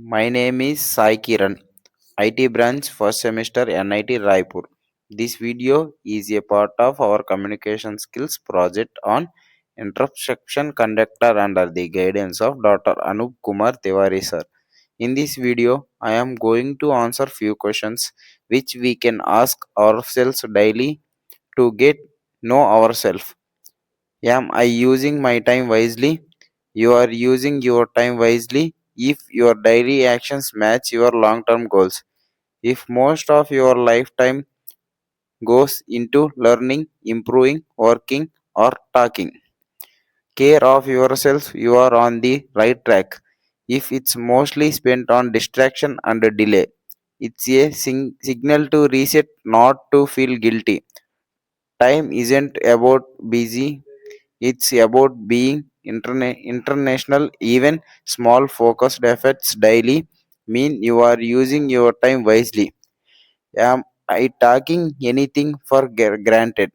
My name is Saikiran, IT branch first semester NIT Raipur. This video is a part of our communication skills project on introspection conductor under the guidance of Dr. Anup Kumar Tiwari sir. In this video, I am going to answer few questions which we can ask ourselves daily to get know ourselves. Am I using my time wisely? You are using your time wisely if your daily actions match your long term goals. If most of your lifetime goes into learning, improving, working, or talking care of yourself, you are on the right track. If it's mostly spent on distraction and delay, it's a signal to reset, not to feel guilty. Time isn't about busy, it's about being international. Even small focused efforts daily mean you are using your time wisely. Am I taking anything for granted?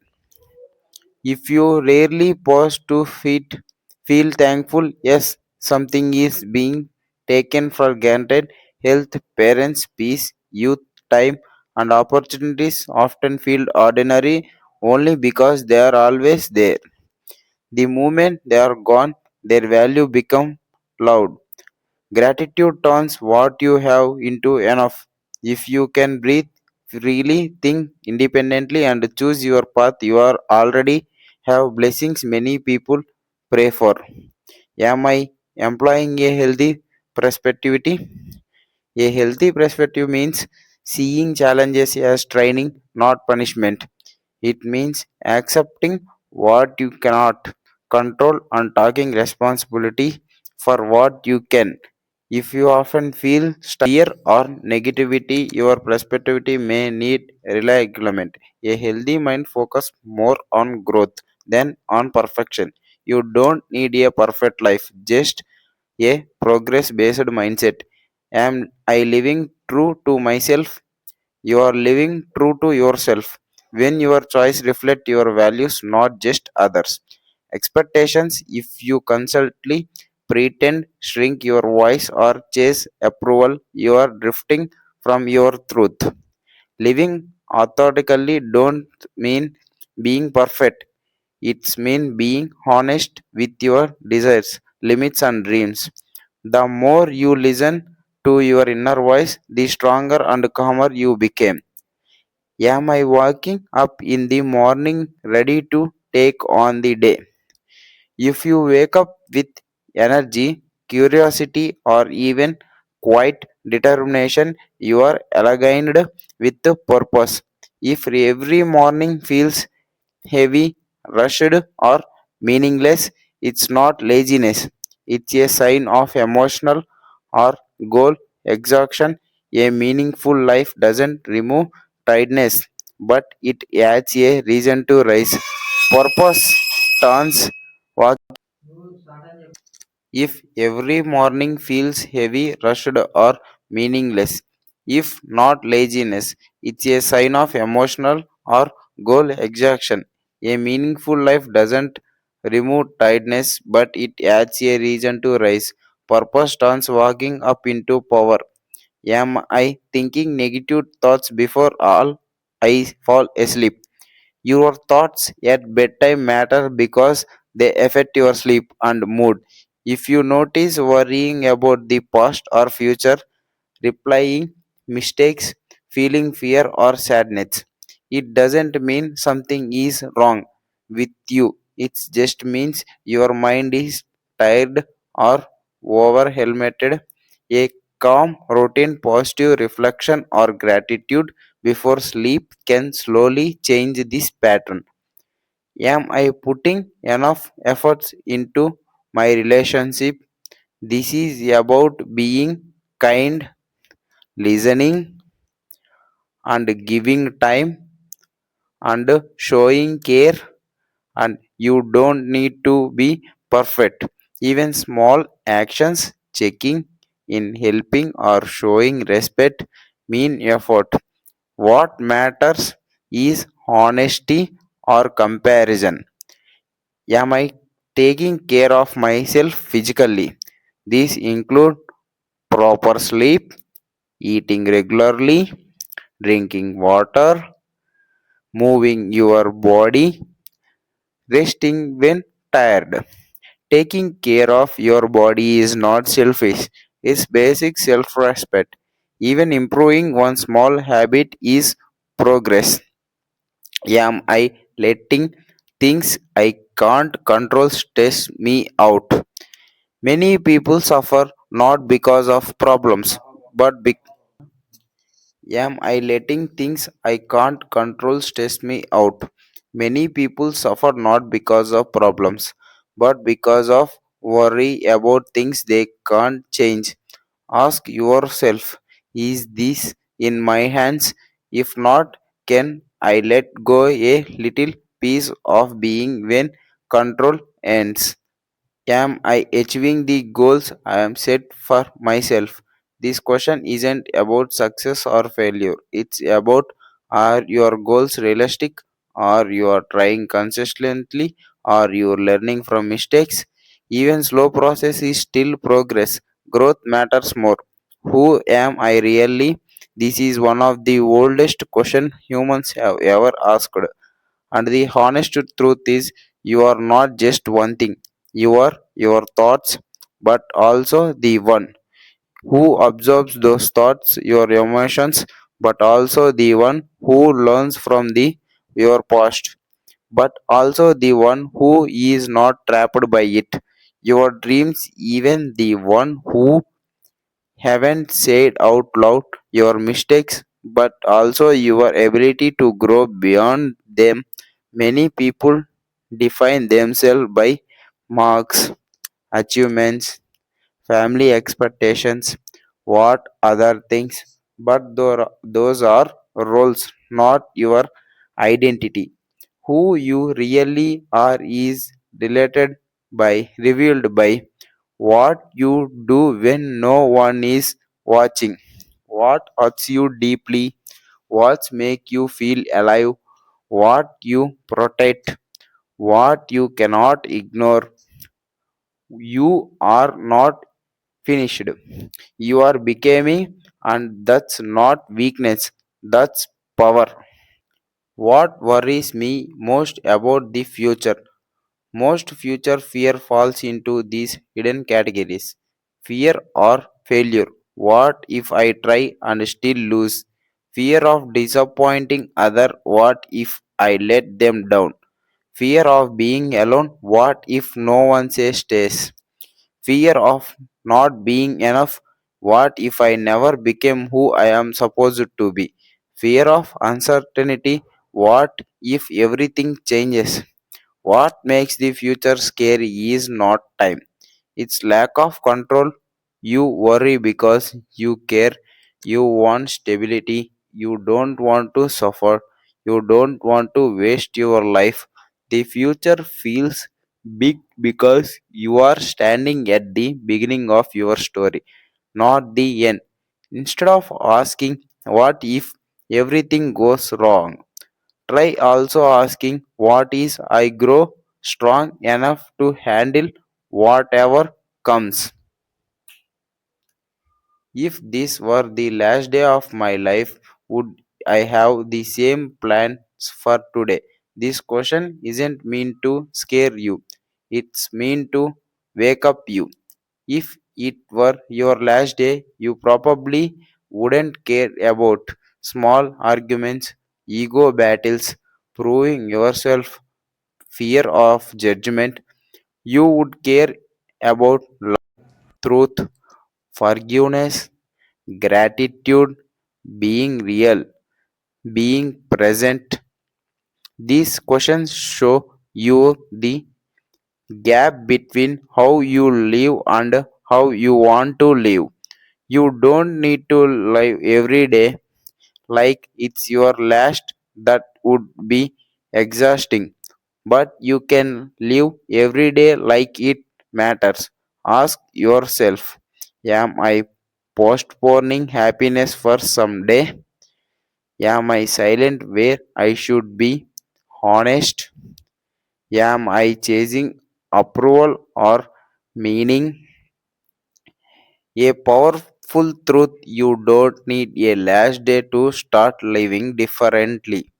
If you rarely pause to feel thankful, yes, something is being taken for granted. Health, parents, peace, youth, time, and opportunities often feel ordinary only because they are always there. The moment they are gone, their value become loud. Gratitude turns what you have into enough. If you can breathe freely, think independently, and choose your path, you are already have blessings many people pray for. Am I employing a healthy perspective? A healthy perspective means seeing challenges as training, not punishment. It means accepting what you cannot control and taking responsibility for what you can. If you often feel fear or negativity, your perspective may need realignment. A healthy mind focuses more on growth than on perfection. You don't need a perfect life, just a progress based mindset. Am I living true to myself? You are living true to yourself when your choice reflect your values, not just others. Expectations, if you constantly pretend, shrink your voice, or chase approval, you are drifting from your truth. Living authentically don't mean being perfect. It's mean being honest with your desires, limits, and dreams. The more you listen to your inner voice, the stronger and calmer you become. Am I waking up in the morning ready to take on the day? If you wake up with energy, curiosity, or even quiet determination, you are aligned with the purpose. If every morning feels heavy, rushed, or meaningless, it's not laziness. It's a sign of emotional or goal exhaustion. A meaningful life doesn't remove tiredness, but it adds a reason to rise. Purpose turns work. If every morning feels heavy, rushed, or meaningless, if not laziness, it's a sign of emotional or goal exhaustion. A meaningful life doesn't remove tiredness, but it adds a reason to rise. Purpose turns walking up into power. Am I thinking negative thoughts before all I fall asleep? Your thoughts at bedtime matter because they affect your sleep and mood. If you notice worrying about the past or future, replying mistakes, feeling fear or sadness, it doesn't mean something is wrong with you. It just means your mind is tired or overwhelmed. A calm routine, positive reflection, or gratitude before sleep can slowly change this pattern. Am I putting enough efforts into my relationship? This is about being kind, listening, and giving time and showing care. And you don't need to be perfect. Even small actions, checking in, helping, or showing respect mean effort. What matters is honesty or comparison. Am I taking care of myself physically? These include proper sleep, eating regularly, drinking water, moving your body, resting when tired. Taking care of your body is not selfish, it's basic self respect. Even improving one small habit is progress. Am I letting things I can't control stress me out? Many people suffer not because of problems, but am I letting things I can't control stress me out? Many people suffer not because of problems, but because of worry about things they can't change. Ask yourself, is this in my hands? If not, can I let go a little piece of being when control ends? Am I achieving the goals I am set for myself? This question isn't about success or failure. It's about, are your goals realistic? Are you are trying consistently? Are you learning from mistakes? Even slow process is still progress. Growth matters more. Who am I really? This is one of the oldest questions humans have ever asked. And the honest truth is, you are not just one thing. You are your thoughts, but also the one who absorbs those thoughts, your emotions, but also the one who learns from the your past, but also the one who is not trapped by it. Your dreams, even the one who haven't said out loud your mistakes, but also your ability to grow beyond them. Many people define themselves by marks, achievements, family expectations, what other things, but those are roles, not your identity. Who you really are is related by, revealed by what you do when no one is watching, what hurts you deeply, what make you feel alive, what you protect, what you cannot ignore. You are not finished. You are becoming, and that's not weakness, that's power. What worries me most about the future? Most future fear falls into these hidden categories. Fear or failure. What if I try and still lose? Fear of disappointing other. What if I let them down? Fear of being alone. What if no one says stays? Fear of not being enough. What if I never became who I am supposed to be? Fear of uncertainty. What if everything changes? What makes the future scary is not time, it's lack of control. You worry because you care, you want stability, you don't want to suffer, you don't want to waste your life. The future feels big because you are standing at the beginning of your story, not the end. Instead of asking, what if everything goes wrong? Try also asking, what is I grow strong enough to handle whatever comes? If this were the last day of my life, would I have the same plans for today? This question isn't meant to scare you, it's meant to wake up you. If it were your last day, you probably wouldn't care about small arguments, ego battles, proving yourself, fear of judgment. You would care about love, truth, forgiveness, gratitude, being real, being present. These questions show you the gap between how you live and how you want to live. You don't need to live every day like it's your last, that would be exhausting. But you can live every day like it matters. Ask yourself, am I postponing happiness for someday? Am I silent where I should be? Honest? Am I chasing approval or meaning? A full truth, you don't need a last day to start living differently.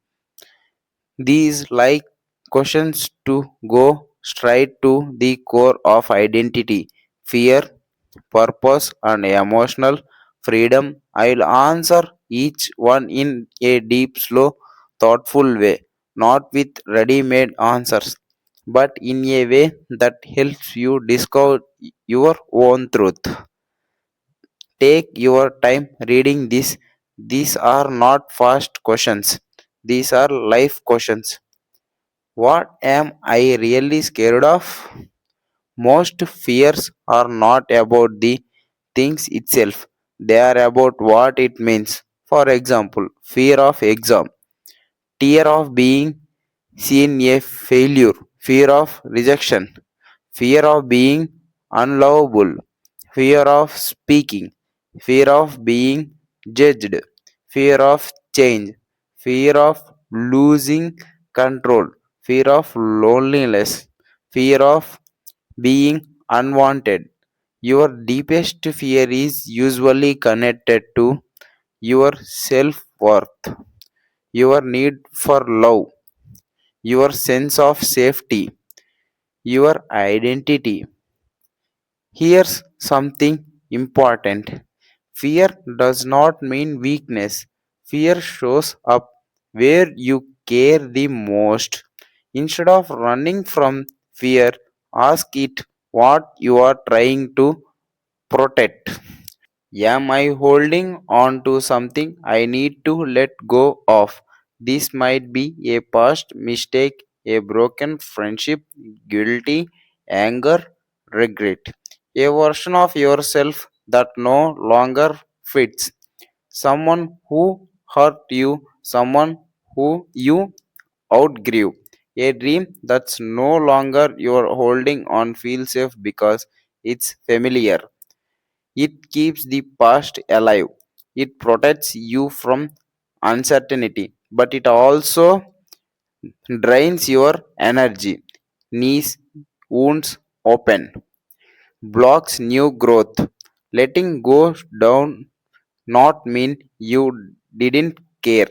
These like questions to go straight to the core of identity, fear, purpose, and emotional freedom. I'll answer each one in a deep, slow, thoughtful way, not with ready made answers, but in a way that helps you discover your own truth. Take your time reading this. These are not fast questions, these are life questions. What am I really scared of? Most fears are not about the things itself, they are about what it means. For example, fear of exam, fear of being seen a failure, fear of rejection, fear of being unlovable, fear of speaking, fear of being judged, fear of change, fear of losing control, fear of loneliness, fear of being unwanted. Your deepest fear is usually connected to your self worth, your need for love, your sense of safety, your identity. Here's something important: fear does not mean weakness, fear shows up where you care the most. Instead of running from fear, ask it what you are trying to protect. Am I holding on to something I need to let go of? This might be a past mistake, a broken friendship, guilty, anger, regret. A version of yourself that no longer fits. Someone who hurt you, someone who you outgrew. A dream that's no longer you're holding on feels safe because it's familiar. It keeps the past alive. It protects you from uncertainty, but it also drains your energy. Knees, wounds open, blocks new growth. Letting go down not mean you didn't care.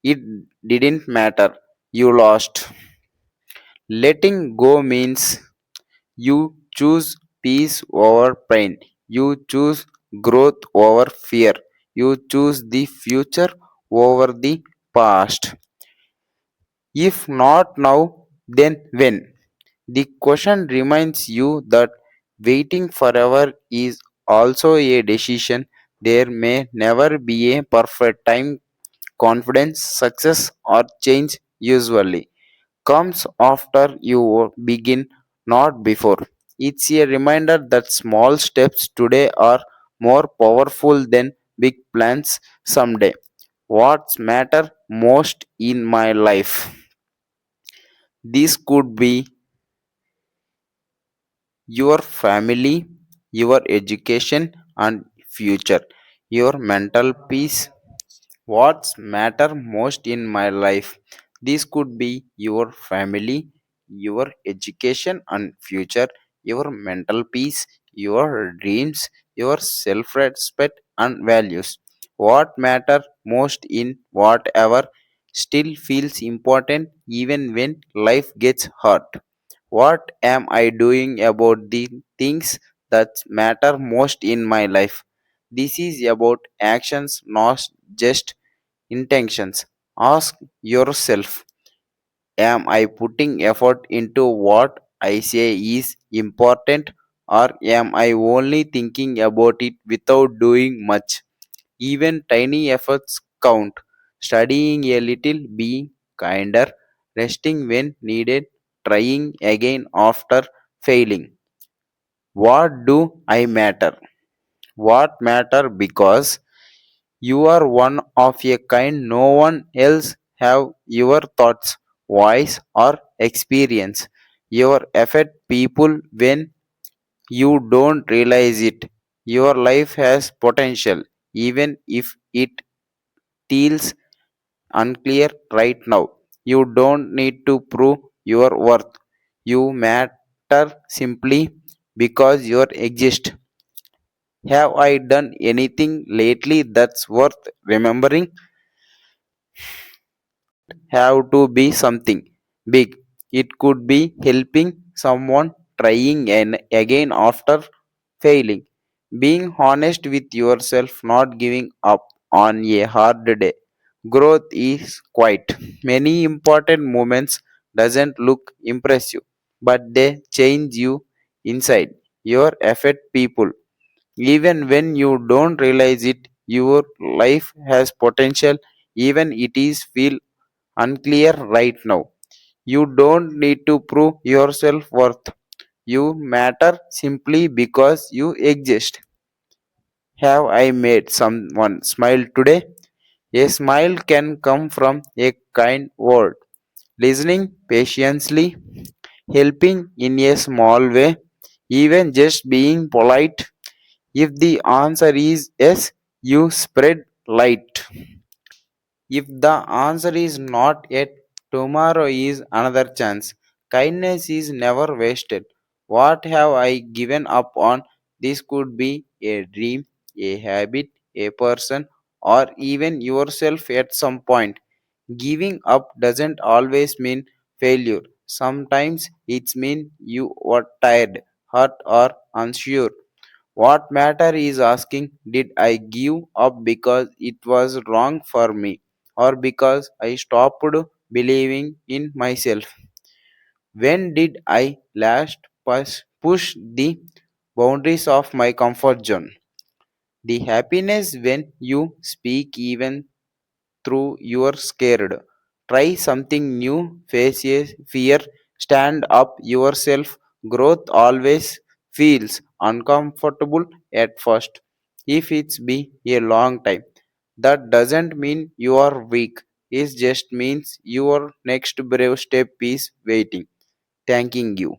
It didn't matter. You lost. Letting go means you choose peace over pain. You choose growth over fear. You choose the future over the past. If not now, then when? The question reminds you that waiting forever is also a decision. There may never be a perfect time. Confidence, success, or change usually comes after you begin, not before. It's a reminder that small steps today are more powerful than big plans someday. What's matter most in my life? This could be your family, your education and future, your mental peace. What's matter most in my life? This could be your family, your education and future, your mental peace, your dreams, your self-respect and values. What matter most in whatever still feels important even when life gets hard. What am I doing about the things that matter most in my life? This is about actions, not just intentions. Ask yourself, am I putting effort into what I say is important, or am I only thinking about it without doing much? Even tiny efforts count. Studying a little, being kinder, resting when needed, trying again after failing. What do I matter? What matter because you are one of a kind, no one else have your thoughts, voice or experience. Your affect people when you don't realize it. Your life has potential even if it feels unclear right now. You don't need to prove your worth. You matter simply because you exist. Have I done anything lately that's worth remembering? Have to be something big. It could be helping someone, trying and again after failing, being honest with yourself, not giving up on a hard day. Growth is quite many important moments doesn't look impressive, but they change you inside. Your affect people even when you don't realize it. Your life has potential even it is feel unclear right now. You don't need to prove your self worth. You matter simply because you exist. Have I made someone smile today? A smile can come from a kind word, listening patiently, helping in a small way, even just being polite. If the answer is yes, you spread light. If the answer is not yet, tomorrow is another chance. Kindness is never wasted. What have I given up on? This could be a dream, a habit, a person, or even yourself at some point. Giving up doesn't always mean failure. Sometimes it means you were tired, hurt, or unsure. What matter is asking, did I give up because it was wrong for me or because I stopped believing in myself? When did I last push the boundaries of my comfort zone? The happiness when you speak even through you're scared. Try something new, face a fear, stand up yourself. Growth always feels uncomfortable at first. If it's been a long time, that doesn't mean you are weak. It just means your next brave step is waiting. Thanking you.